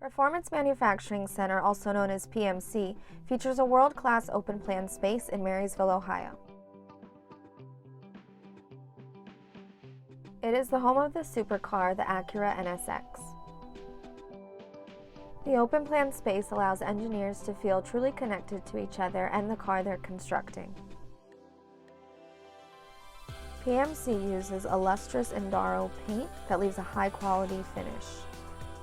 Performance Manufacturing Center, also known as PMC, features a world-class open-plan space in Marysville, Ohio. It is the home of the supercar, the Acura NSX. The open-plan space allows engineers to feel truly connected to each other and the car they're constructing. PMC uses a lustrous Endaro paint that leaves a high-quality finish.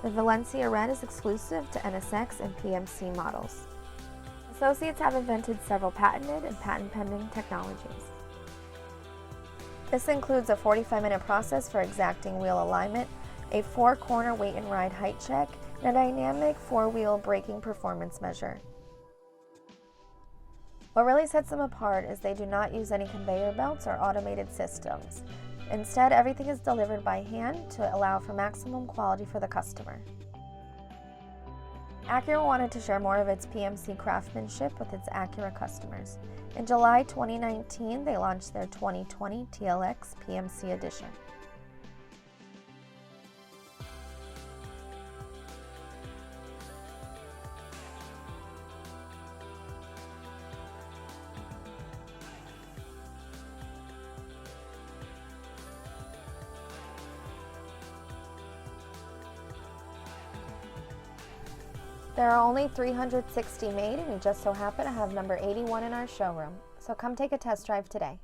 The Valencia Red is exclusive to NSX and PMC models. Associates have invented several patented and patent-pending technologies. This includes a 45-minute process for exacting wheel alignment, a 4-corner weight and ride height check, and a dynamic 4-wheel braking performance measure. What really sets them apart is they do not use any conveyor belts or automated systems. Instead, everything is delivered by hand to allow for maximum quality for the customer. Acura wanted to share more of its PMC craftsmanship with its Acura customers. In July 2019, they launched their 2020 TLX PMC edition. There are only 360 made, and we just so happen to have number 81 in our showroom. So come take a test drive today.